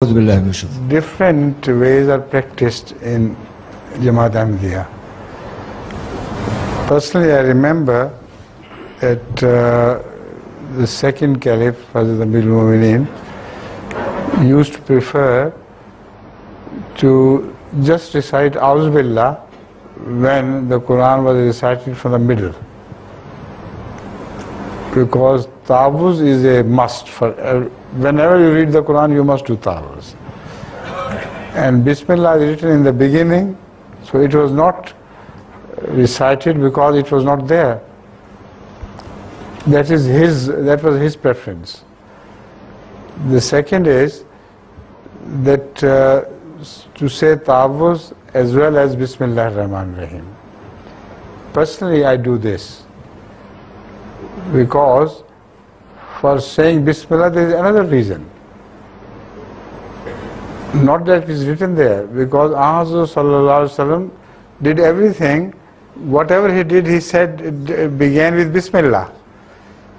Auzubillah. Different ways are practiced in Jamaat Ahmediyya. Personally, I remember that the second caliph, Hazrat Amir al-Mu'mineen, used to prefer to just recite Auzubillah when the Quran was recited from the middle, because ta'awuz is a must for whenever you read the Quran, you must do ta'awuz. And Bismillah is written in the beginning, so it was not recited because it was not there. That was his preference. The second is that to say ta'awuz as well as Bismillah ar-Rahman ar-Rahim. Personally, I do this because for saying Bismillah there is another reason. Not that it is written there, because Auzubillah sallallahu alaihi wasallam did everything. Whatever he did, he said it began with Bismillah.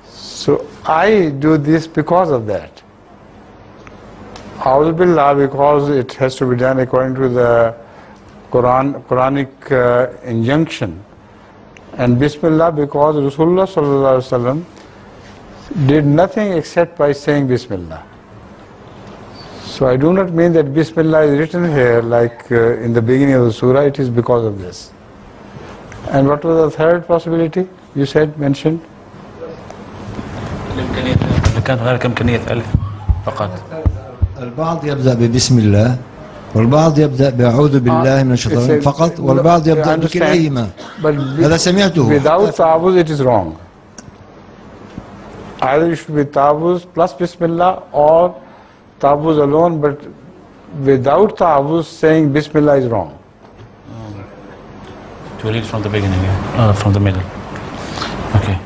So I do this because of that. Auzubillah because it has to be done according to the Quranic injunction, and Bismillah because Rasulullah sallallahu alaihi wasallam did nothing except by saying Bismillah. So I do not mean that Bismillah is written here like in the beginning of the surah. It is because of this. And what was the third possibility you mentioned? كانت غير إمكانية ألف فقط. البعض يبدأ ببسم الله والبعض يبدأ بأعوذ بالله من الشيطان فقط والبعض يبدأ بكليهما. هذا سمعته. Without ta'awuz it is wrong. Either it should be ta'awuz plus Bismillah or ta'awuz alone, but without ta'awuz saying Bismillah is wrong. To read from the beginning, from the middle. Okay.